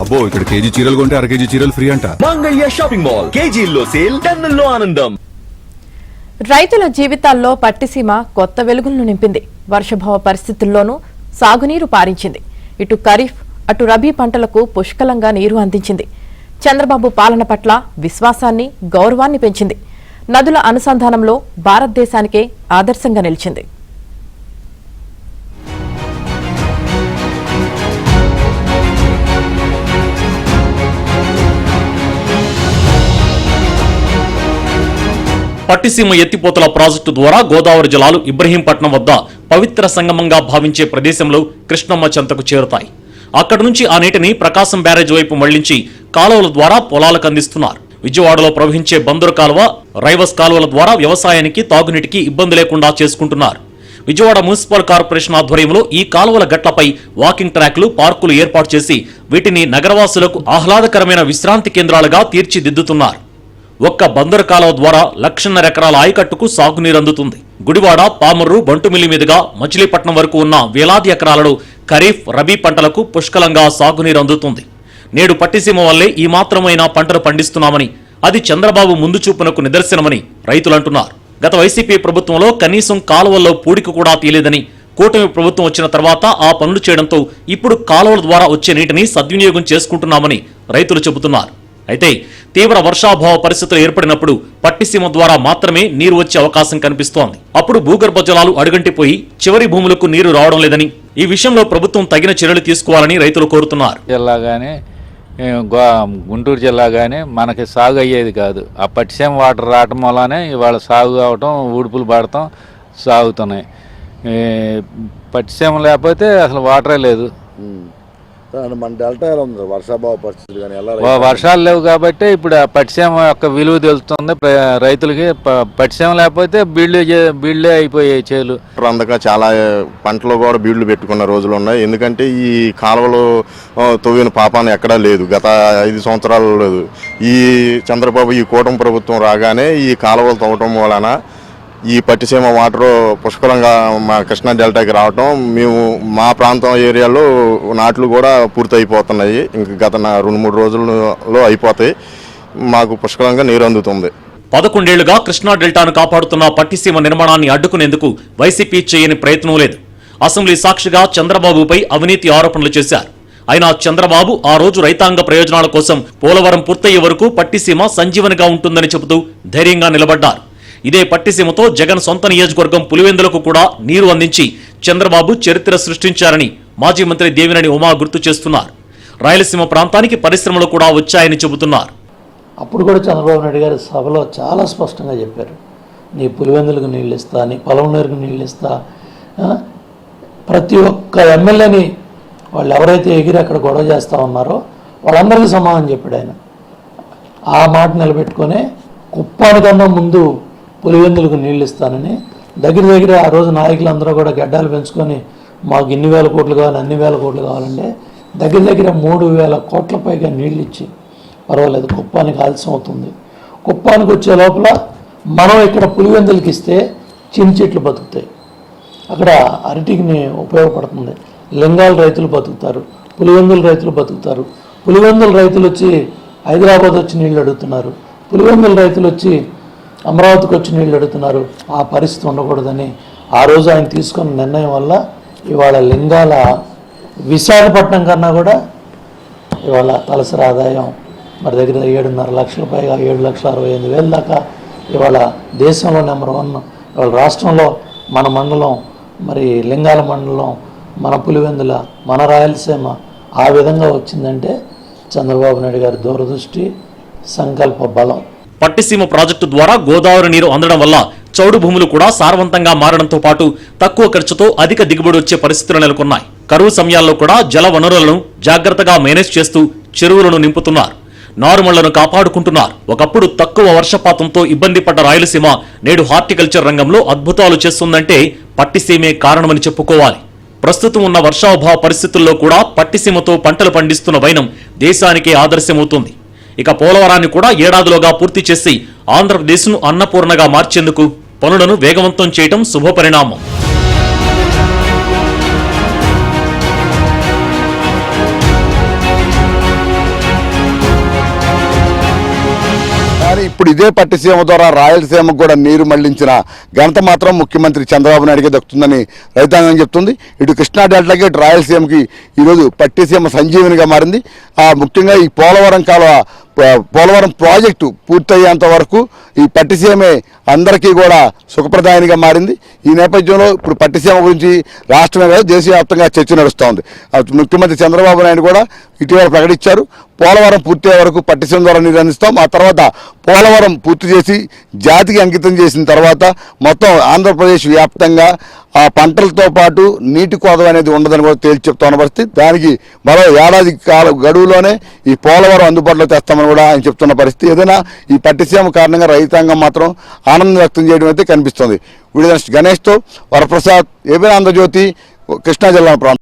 అబ్బో ఇక్కడ కేజీ చీరలు కొంటే అర కేజీ చీరలు ఫ్రీ అంట. మంగళ్య షాపింగ్ మాల్, కేజీల్లో సేల్, టన్నుల్లో ఆనందం. రైతుల జీవితాల్లో పట్టిసీమ కొత్త వెలుగులను నింపింది. వర్షభావ పరిస్థితుల్లోనూ సాగునీరు పారించింది. ఇటు ఖరీఫ్ అటు రబీ పంటలకు పుష్కలంగా నీరు అందించింది. చంద్రబాబు పాలన పట్ల విశ్వాసాన్ని, గౌరవాన్ని పెంచింది. నదుల అనుసంధానంలో భారతదేశానికే ఆదర్శంగా నిలిచింది. పట్టిసీమ ఎత్తిపోతల ప్రాజెక్టు ద్వారా గోదావరి జలాలు ఇబ్రహీంపట్నం వద్ద పవిత్ర సంగమంగా భావించే ప్రదేశంలో కృష్ణమ్మ చెంతకు చేరుతాయి. అక్కడి నుంచి ఆ నీటిని ప్రకాశం బ్యారేజ్ వైపు మళ్లించి కాలువల ద్వారా పొలాలకు అందిస్తున్నారు. విజయవాడలో ప్రవహించే బందరు కాలువ, రైవస్ కాలువల ద్వారా వ్యవసాయానికి, తాగునీటికి ఇబ్బంది లేకుండా చేసుకుంటున్నారు. విజయవాడ మున్సిపల్ కార్పొరేషన్ ఆధ్వర్యంలో ఈ కాలువల గట్లపై వాకింగ్ ట్రాక్లు, పార్కులు ఏర్పాటు చేసి వీటిని నగరవాసులకు ఆహ్లాదకరమైన విశ్రాంతి కేంద్రాలుగా తీర్చిదిద్దుతున్నారు. ఒక్క బందరు కాలువ ద్వారా 1,50,000 ఎకరాల ఆయకట్టుకు సాగునీరు అందుతుంది. గుడివాడ, పామర్రు, బంటుమిల్లి మీదుగా మచిలీపట్నం వరకు ఉన్న వేలాది ఎకరాలలో ఖరీఫ్, రబీ పంటలకు పుష్కలంగా సాగునీరు అందుతుంది. నేడు పట్టిసీమ వల్లే ఈ మాత్రమైన పంటలు పండిస్తున్నామని, అది చంద్రబాబు ముందు చూపునకు నిదర్శనమని రైతులంటున్నారు. గత వైసీపీ ప్రభుత్వంలో కనీసం కాలువల్లో పూడిక కూడా తీయలేదని, కూటమి ప్రభుత్వం వచ్చిన తర్వాత ఆ పనులు చేయడంతో ఇప్పుడు కాలువల ద్వారా వచ్చే నీటిని సద్వినియోగం చేసుకుంటున్నామని రైతులు చెబుతున్నారు. అయితే తీవ్ర వర్షాభావ పరిస్థితులు ఏర్పడినప్పుడు పట్టిసీమ ద్వారా మాత్రమే నీరు వచ్చే అవకాశం కనిపిస్తోంది. అప్పుడు భూగర్భ జలాలు అడుగంటిపోయి చివరి భూములకు నీరు రావడం లేదని, ఈ విషయంలో ప్రభుత్వం తగిన చర్యలు తీసుకోవాలని రైతులు కోరుతున్నారు. జిల్లా కానీ గుంటూరు జిల్లా కానీ మనకి సాగు అయ్యేది కాదు. ఆ పట్టిసీమ వాటర్ రావటం వల్లనే ఇవాళ సాగు అవటం, ఊడుపులు పడటం సాగుతున్నాయి. పట్టిసీమ లేకపోతే అసలు వాటరే లేదు. మన డెల్టా ఎలా ఉంది? వర్షాభావ పరిస్థితులు కానీ ఎలా? వర్షాలు లేవు కాబట్టి ఇప్పుడు ఆ పట్టిసీమ యొక్క విలువ తెలుస్తుంది రైతులకి. పట్టిసీమ లేకపోతే బీళ్లే అయిపోయాయి చేలు. అందక చాలా పంటలు కూడా బీళ్లు పెట్టుకున్న రోజులు ఉన్నాయి. ఎందుకంటే ఈ కాలువలు తవ్విన పాపాన్ని ఎక్కడా లేదు. గత 5 సంవత్సరాలు లేదు. ఈ చంద్రబాబు ఈ కూటమి ప్రభుత్వం రాగానే ఈ కాలువలు తవ్వటం వలన ఈ పట్టిసీమ వాటర్ పుష్కలంగా మా కృష్ణా డెల్టాకి రావటం, మేము మా ప్రాంతం ఏరియాలో నాట్లు కూడా పూర్తి అయిపోతున్నాయి. ఇంక గత 2-3 రోజుల్లో అయిపోతాయి. మాకు పుష్కలంగా నీరు అందుతుంది. 11 ఏళ్లుగా కృష్ణా డెల్టాను కాపాడుతున్న పట్టిసీమ నిర్మాణాన్ని అడ్డుకునేందుకు వైసీపీ చేయని ప్రయత్నం లేదు. అసెంబ్లీ సాక్షిగా చంద్రబాబుపై అవినీతి ఆరోపణలు చేశారు. అయినా చంద్రబాబు ఆ రోజు రైతాంగ ప్రయోజనాల కోసం పోలవరం పూర్తయ్యే వరకు పట్టిసీమ సంజీవనిగా ఉంటుందని చెబుతూ ధైర్యంగా నిలబడ్డారు. ఇదే పట్టిసీమతో జగన్ సొంత నియోజకవర్గం పులివెందులకు కూడా నీరు అందించి చంద్రబాబు చరిత్ర సృష్టించారని మాజీ మంత్రి దేవినేని ఉమా గుర్తు చేస్తున్నారు. రాయలసీమ ప్రాంతానికి పరిశ్రమలు కూడా వచ్చాయని చెబుతున్నారు. అప్పుడు కూడా చంద్రబాబు నాయుడు గారి సభలో చాలా స్పష్టంగా చెప్పారు, నీ పులివెందులకు నీళ్ళు ఇస్తా, నీ పొలంనేరుకు నీళ్ళు ఇస్తా. ప్రతి ఒక్క ఎమ్మెల్యేని వాళ్ళు ఎవరైతే ఎగిరి అక్కడ గొడవ చేస్తూ ఉన్నారో వాళ్ళందరికీ సమాధానం చెప్పాడు ఆయన. ఆ మాట నిలబెట్టుకొని కుప్పానికన్నా ముందు పులివెందులకు నీళ్ళు ఇస్తానని దగ్గర ఆ రోజు నాయకులందరూ కూడా గడ్డాలు పెంచుకొని మాకు ఇన్ని వేల కోట్లు కావాలి, అన్ని వేల కోట్లు కావాలంటే దగ్గర 3,000 కోట్ల పైగా నీళ్ళు ఇచ్చి పర్వాలేదు కుప్పానికి ఆలస్యం అవుతుంది. కుప్పానికి వచ్చే లోపల మనం ఇక్కడ పులివెందులకి ఇస్తే చిన్న చెట్లు బతుకుతాయి, అక్కడ అరటికి ఉపయోగపడుతుంది. లింగాల రైతులు బతుకుతారు, పులివెందుల రైతులు బతుకుతారు. పులివెందుల రైతులు వచ్చి హైదరాబాద్ వచ్చి నీళ్ళు అడుగుతున్నారు, పులివెందుల రైతులు వచ్చి అమరావతికి వచ్చి నీళ్ళు అడుగుతున్నారు. ఆ పరిస్థితి ఉండకూడదని ఆ రోజు ఆయన తీసుకున్న నిర్ణయం వల్ల ఇవాళ లింగాల విశాఖపట్నం కన్నా కూడా ఇవాళ తలసరి ఆదాయం మరి దగ్గర 7.5 లక్షల పైగా 7,65,000 దాకా ఇవాళ దేశంలో నెంబర్ 1. ఇవాళ రాష్ట్రంలో మన మండలం, మరి లింగాల మండలం, మన పులివెందుల, మన రాయలసీమ ఆ విధంగా వచ్చిందంటే చంద్రబాబు నాయుడు గారి దూరదృష్టి, సంకల్ప బలం. పట్టిసీమ ప్రాజెక్టు ద్వారా గోదావరి నీరు అందడం వల్ల చౌడు భూములు కూడా సారవంతంగా మారడంతో పాటు తక్కువ ఖర్చుతో అధిక దిగుబడి వచ్చే పరిస్థితులు నెలకొన్నాయి. కరువు సమయాల్లో కూడా జల వనరులను జాగ్రత్తగా మేనేజ్ చేస్తూ చెరువులను నింపుతున్నారు, నారుమళ్లను కాపాడుకుంటున్నారు. ఒకప్పుడు తక్కువ వర్షపాతంతో ఇబ్బంది పడ్డ రాయలసీమ నేడు హార్టికల్చర్ రంగంలో అద్భుతాలు చేస్తుందంటే పట్టిసీమే కారణమని చెప్పుకోవాలి. ప్రస్తుతం ఉన్న వర్షాభావ పరిస్థితుల్లో కూడా పట్టిసీమతో పంటలు పండిస్తున్న వైనం దేశానికే ఆదర్శమవుతుంది. ఇక పోలవరాన్ని కూడా ఏడాదిలోగా పూర్తి చేసి ఆంధ్రప్రదేశ్ను అన్నపూర్ణగా మార్చేందుకు పనులను వేగవంతం చేయడం శుభపరిణామం. ఇప్పుడు ఇదే పట్టిసీమ ద్వారా రాయలసీమకు కూడా నీరు మళ్లించిన ఘనత మాత్రం ముఖ్యమంత్రి చంద్రబాబు నాయుడుకే దక్కుతుందని రైతాంగం చెప్తుంది. ఇటు కృష్ణా డెల్టాకి ఇటు రాయలసీమకి ఈరోజు పట్టిసీమ సంజీవనిగా మారింది. ముఖ్యంగా ఈ పోలవరం ప్రాజెక్టు పూర్తయ్యేంత వరకు ఈ పట్టిసీమే అందరికీ కూడా సుఖప్రదాయనిగా మారింది. ఈ నేపథ్యంలో ఇప్పుడు పట్టిసీమ గురించి రాష్ట్రమే కాదు దేశవ్యాప్తంగా చర్చ నడుస్తోంది. ముఖ్యమంత్రి చంద్రబాబు నాయుడు కూడా ఇటీవల ప్రకటించారు, పోలవరం పూర్తయ్యే వరకు పట్టిసీమ ద్వారా నీరు అందిస్తాం. ఆ తర్వాత పోలవరం పూర్తి చేసి జాతికి అంకితం చేసిన తర్వాత మొత్తం ఆంధ్రప్రదేశ్ వ్యాప్తంగా ఆ పంటలతో పాటు నీటి కొరత అనేది ఉండదని కూడా తేల్చి చెప్తున్న పరిస్థితి. దానికి మరో ఏడాది గడువులోనే ఈ పోలవరం అందుబాటులో తెస్తామని కూడా ఆయన చెప్తున్న పరిస్థితి. ఏదైనా ఈ పట్టిసీమ కారణంగా రైతాంగం మాత్రం ఆనందం వ్యక్తం చేయడం అయితే కనిపిస్తుంది. వీడియో గణేష్తో వరప్రసాద్, ఏబీ ఆంధ్రజ్యోతి, కృష్ణా జిల్లా ప్రాంతం.